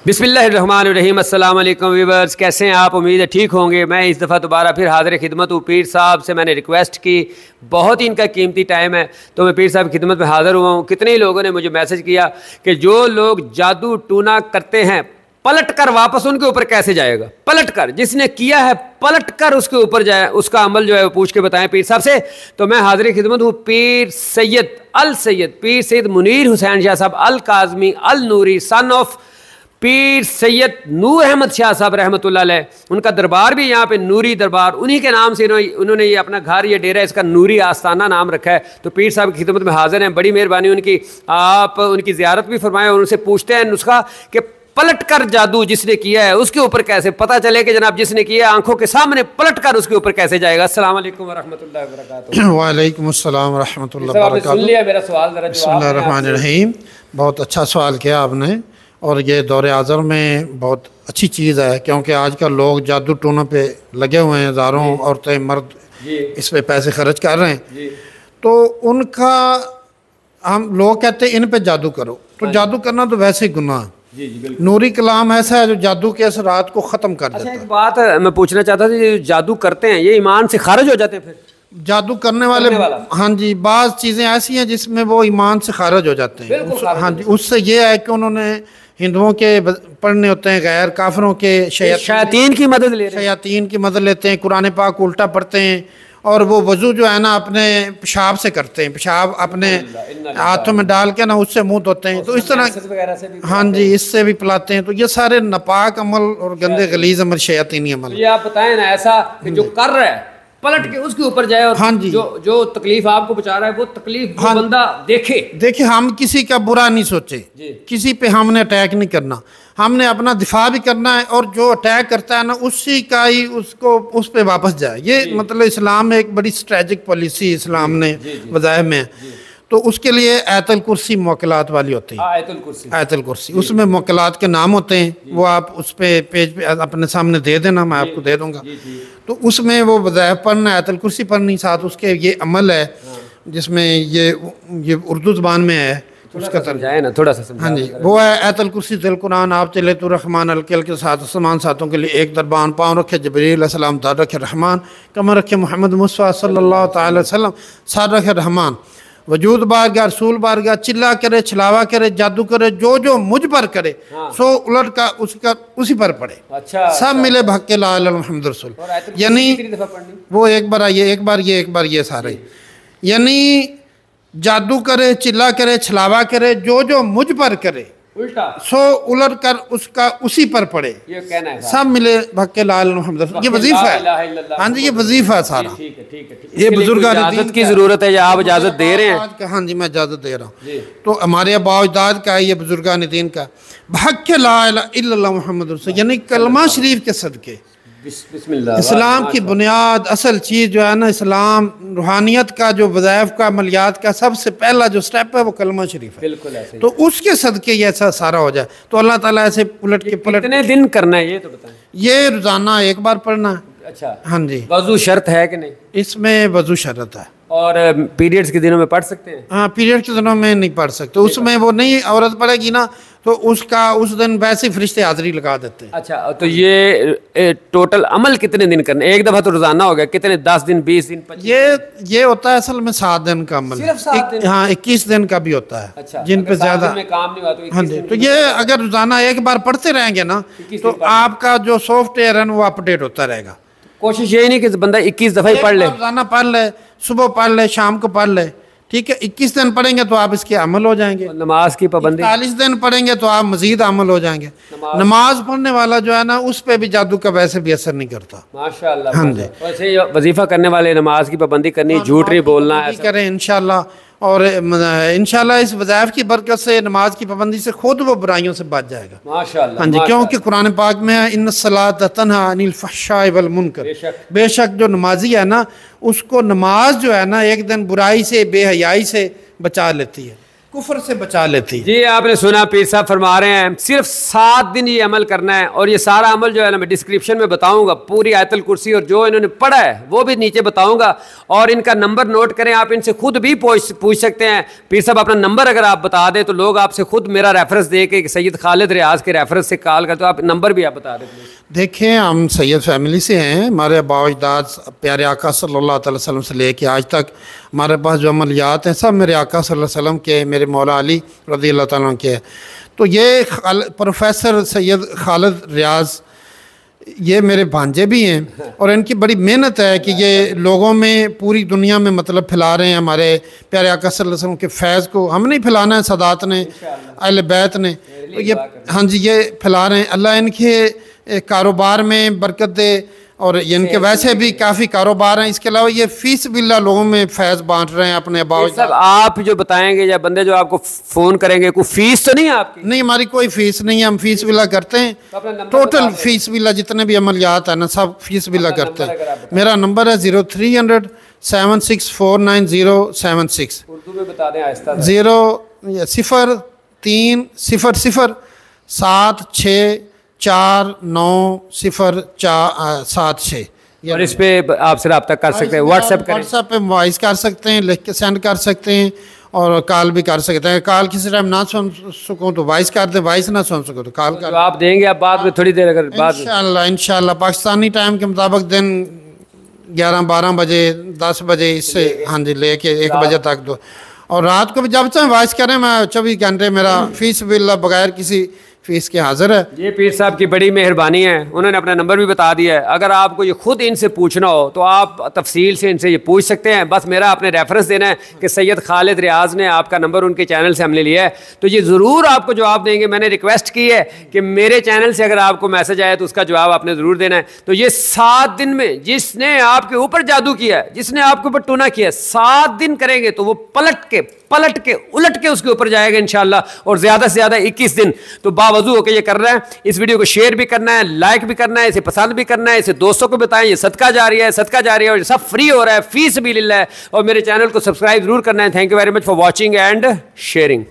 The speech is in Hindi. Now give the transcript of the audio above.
बिस्मिल्लाहिर्रहमानिर्रहीम। अस्सलाम वालेकुम व्यूअर्स, कैसे हैं आप? उम्मीद है ठीक होंगे। मैं इस दफ़ा दोबारा फिर हाज़िर खिदमत हूँ। पीर साहब से मैंने रिक्वेस्ट की, बहुत ही इनका कीमती टाइम है तो मैं पीर साहब की खिदमत में हाज़िर हुआ हूँ। कितने ही लोगों ने मुझे मैसेज किया कि जो लोग जादू टूना करते हैं पलट कर वापस उनके ऊपर कैसे जाएगा। पलट कर जिसने किया है पलट कर उसके ऊपर जाए, उसका अमल जो है वो पूछ के बताएं पीर साहब से। तो मैं हाज़िर खिदमत हूँ पीर सैयद पीर सैयद मुनीर हुसैन शाह साहब अल काज़मी अल नूरी, सन ऑफ पीर सैयद नूर अहमद शाह साहब रहमतुल्लाह अलैह। उनका दरबार भी यहाँ पे नूरी दरबार, उन्हीं के नाम से उन्होंने ये अपना घर, ये डेरा, इसका नूरी आस्थाना नाम रखा है। तो पीर साहब की खिदमत में हाजिर हैं। बड़ी मेहरबानी उनकी, आप उनकी ज़ियारत भी फरमाएं और उनसे पूछते हैं नुस्खा कि पलट कर जादू जिसने किया है उसके ऊपर कैसे पता चले कि जनाब जिसने किया आंखों के सामने पलट कर उसके ऊपर कैसे जाएगा। अस्सलाम वालेकुम वरहमतुल्लाहि वबरकातुहू। वालेकुम अस्सलाम वरहमतुल्लाहि वबरकातुहू। सुन लिया मेरा सवाल, जरा बिस्मिल्लाहिर्रहमानिर्रहीम। बहुत अच्छा सवाल किया आपने और ये दौरे आज़र में बहुत अच्छी चीज़ है, क्योंकि आजकल लोग जादू टोना पे लगे हुए हैं, हज़ारों औरतें मर्द इस पे पैसे खर्च कर रहे हैं। तो उनका हम लोग कहते हैं इन पे जादू करो, तो जादू करना तो वैसे ही गुनाह है। नूरी कलाम ऐसा है जो जादू के असरात को ख़त्म कर देता है। एक बात मैं पूछना चाहता था, जो जादू करते हैं ये ईमान से खारिज हो जाते हैं? फिर जादू करने वाले हाँ जी, बाज़ चीज़ें ऐसी हैं जिसमें वो ईमान से खारिज हो जाते हैं। हाँ जी, उससे ये है कि उन्होंने हिंदुओं के पढ़ने होते हैं, गैर काफिरों के शयातीन की मदद लेते हैं, कुरान पाक उल्टा पढ़ते हैं और वो वज़ू जो है ना अपने पेशाब से करते हैं, पेशाब अपने हाथों में डाल के ना उससे मुंह धोते हैं। तो इस तरह हाँ जी, इससे भी पिलाते हैं। तो ये सारे नापाक अमल और गंदे गलीज अमल शयातीनी अमल। ये आप बताएं ना, ऐसा कि जो कर रहा है पलट के उसके ऊपर जाए और हाँ जी, जो तकलीफ आपको बचा रहा है वो तकलीफ हाँ, बंदा देखे हम किसी का बुरा नहीं सोचे, किसी पे हमने अटैक नहीं करना, हमने अपना दिफा भी करना है और जो अटैक करता है ना उसी का ही उसको उस पे वापस जाए। ये मतलब इस्लाम में एक बड़ी स्ट्रेटेजिक पॉलिसी इस्लाम ने वज़ाइफ में है। तो उसके लिए आयतुल कुर्सी मुवक्किलात वाली होती है। आयतुल कुर्सी उसमें मुवक्किलात के नाम होते हैं, वो आप उस पे पेज पे अपने सामने दे देना, मैं आपको दे दूंगा। तो उसमें वो वज़ाइफ पढ़ना, आयतुल कुर्सी पढ़नी, साथ उसके ये अमल है जिसमें ये उर्दू ज़बान में है, उसका समझाए ना थोड़ा सा। हाँ जी, वो है आयतुल कुर्सी दिल कुरान आप चले तो रहमान अलकल के साथ समान साथों के लिए एक दरबान, पाँव रखे जबरील अलैहिस्सलाम, दाद रखे रहमान, कमर रखे मोहम्मद मुस्तफ़ा सल्लल्लाहु अलैहि वसल्लम, सार रखे रहमान, वजूद बारगाह रसूल बारगाह, चिल्ला करे छलावा करे जादू करे, जो मुझ पर करे सो उलट का उसका उसी पर पड़े। अच्छा, सब मिले भक्के ला मोहम्मद रसूल। यानी वो एक बार ये एक बार ये सारे, यानी जादू करे चिल्ला करे छलावा करे, जो मुझ पर करे उल्टा सो उलट कर उसका उसी पर पड़े। ये कहना है सब मिले भक्के लाल मोहम्मद, ये वजीफा है। हाँ जी, ये वजीफा है सारा। ये बुजुर्ग की जरूरत है या आप इजाजत दे रहे हैं? हाँ जी, मैं इजाजत दे रहा हूँ। तो हमारे अबा अजदाद का है ये बुजुर्गान दीन का, भक्के ला इलाहा इल्लल्लाह मुहम्मद रसूल, यानी कलमा शरीफ के सदके इस्लाम की बुनियाद असल चीज़ जो है ना, इस्लाम रूहानियत का जो वज़ाइफ का अमलियात का सबसे पहला जो स्टेप है वो कलमा शरीफ है। बिल्कुल ऐसे। तो उसके सदके ये ऐसा सारा हो जाए तो अल्लाह ताला ऐसे पलट कितने दिन करना है ये तो बताएं? ये रोजाना एक बार पढ़ना है। अच्छा हाँ जी। वज़ू शर्त है कि नहीं? इसमें वज़ू शर्त है। और पीरियड्स के दिनों में पढ़ सकते हैं? हाँ, पीरियड के दिनों में नहीं पढ़ सकते, उसमें वो नहीं औरत पढ़ेगी ना तो उसका उस दिन वैसे फरिश्ते हाजिरी लगा देते हैं। अच्छा, तो ये टोटल अमल कितने दिन करने? एक दफ़ा तो रोजाना हो गया, कितने 10 दिन 20 दिन? ये होता है असल में 7 दिन का अमल। सिर्फ 7 दिन? हाँ, 21 दिन का भी होता है। अच्छा, जिन पे ज्यादा काम नहीं हुआ तो हाँ जी। तो ये अगर रोजाना एक बार पढ़ते रहेंगे ना तो आपका जो सॉफ्टवेयर है वो अपडेट होता रहेगा। कोशिश यही नहीं कि बंदा 21 दफ़ा ही पढ़ ले, रोजाना पढ़ ले, सुबह पढ़ ले, शाम को पढ़ ले, ठीक है। 21 दिन पढ़ेंगे तो आप इसके अमल हो जाएंगे। नमाज की पाबंदी 40 दिन पढ़ेंगे तो आप मजीद अमल हो जाएंगे। नमाज पढ़ने वाला जो है ना उस पे भी जादू का वैसे भी असर नहीं करता। माशाअल्लाह। हाँ जी, वैसे वजीफा करने वाले नमाज की पाबंदी करनी, झूठ नहीं बोलना है, करें इंशाल्लाह। और इंशाल्लाह इस वज़ाइफ की बरकत से, नमाज की पाबंदी से खुद वो बुराइयों से बच जाएगा माशाअल्लाह। हाँ जी, क्योंकि कुरान पाक में है इन्न सलात तन्हा अनिल फहशाइ वल मुनकर, बेशक जो नमाजी है ना उसको नमाज जो है ना एक दिन बुराई से बेहयाई से बचा लेती है। कुफर से बचा लेती है। जी आपने सुना, पीर साहब फरमा रहे हैं सिर्फ 7 दिन ये अमल करना है, और ये सारा अमल जो है ना मैं डिस्क्रिप्शन में बताऊंगा, पूरी आयतुल कुर्सी और जो इन्होंने पढ़ा है वो भी नीचे बताऊंगा। और इनका नंबर नोट करें, आप इनसे खुद भी पूछ सकते हैं। पीर साहब अपना नंबर अगर आप बता दें तो लोग आपसे खुद मेरा रेफरेंस दे के सैयद खालिद रियाज के रेफरेंस से कॉल करते, तो आप नंबर भी आप बता देते। देखें, हम सैयद फैमिली से हैं। हमारे बावजदाद प्यारे आका सल्लल्लाहु अलैहि वसल्लम से लेके आज तक हमारे पास जो अमलियात हैं सब मेरे आका सल्लल्लाहु अलैहि वसल्लम के, मेरे मौला अली रज़ी अल्लाह तआला अन्हु के। तो ये प्रोफेसर सैयद खालिद रियाज ये मेरे भांजे भी हैं, और इनकी बड़ी मेहनत है कि ये लोगों में पूरी दुनिया में मतलब फैला रहे हैं हमारे प्यारे आका सल्लल्लाहु अलैहि वसल्लम के फैज़ को। हम नहीं फैलाना है, सदात ने, अहले बैत ने, तो ये हाँ जी ये फैला रहे हैं। अल्लाह इनके कारोबार में बरकत दे, और इनके वैसे भी काफ़ी कारोबार हैं। इसके अलावा ये फीस बिल्ला लोगों में फैज़ बांट रहे हैं अपने सब आप जो बताएंगे या बंदे जो आपको फ़ोन करेंगे, कोई फीस तो नहीं है आपकी? नहीं, हमारी कोई फीस नहीं है, हम फीस बिल्ला करते हैं। टोटल फीस बिल्ला जितने भी अमलियात है ना सब फीस बिल्ला करते हैं। मेरा नंबर है 0300 7649 उर्दू में बता दें आहिस्ता। 00376490476। और इस पे आपसे रब्ता कर सकते हैं, व्हाट्सएप पे वॉइस कर सकते हैं, लिख के सेंड कर सकते हैं, और कॉल भी कर सकते हैं। कॉल किसी टाइम ना सुन सको तो वॉइस कर दे, वॉइस ना सुन सको तो कॉल कर। आप देंगे आप बाद में थोड़ी देर अगर बाद इंशाल्लाह पाकिस्तानी टाइम के मुताबिक दिन 11-12 बजे 10 बजे इससे हाँ जी लेके 1 बजे तक दो, और रात को भी जब चाहे वॉइस करें। मैं 24 घंटे मेरा फीस बिल्ला बगैर किसी फीस के हाजिर है। ये पीर साहब की बड़ी मेहरबानी है, उन्होंने अपना नंबर भी बता दिया है। अगर आपको ये खुद इनसे पूछना हो तो आप तफसील से इनसे ये पूछ सकते हैं। बस मेरा आपने रेफरेंस देना है कि सैयद खालिद रियाज ने आपका नंबर उनके चैनल से हमने लिया है, तो ये ज़रूर आपको जवाब देंगे। मैंने रिक्वेस्ट की है कि मेरे चैनल से अगर आपको मैसेज आए तो उसका जवाब आपने ज़रूर देना है। तो ये 7 दिन में जिसने आपके ऊपर जादू किया है, जिसने आपके ऊपर टूना किया है, 7 दिन करेंगे तो वो पलट के उलट के उसके ऊपर जाएगा इंशाल्लाह। और ज़्यादा से ज़्यादा 21 दिन तो बावजू होकर ये कर रहा है। इस वीडियो को शेयर भी करना है, लाइक भी करना है, इसे पसंद भी करना है, इसे दोस्तों को बताएं। ये सदका जारिया है और सब फ्री हो रहा है, फीस भी लिल्लाह है। और मेरे चैनल को सब्सक्राइब जरूर करना है। Thank you very much for watching and sharing.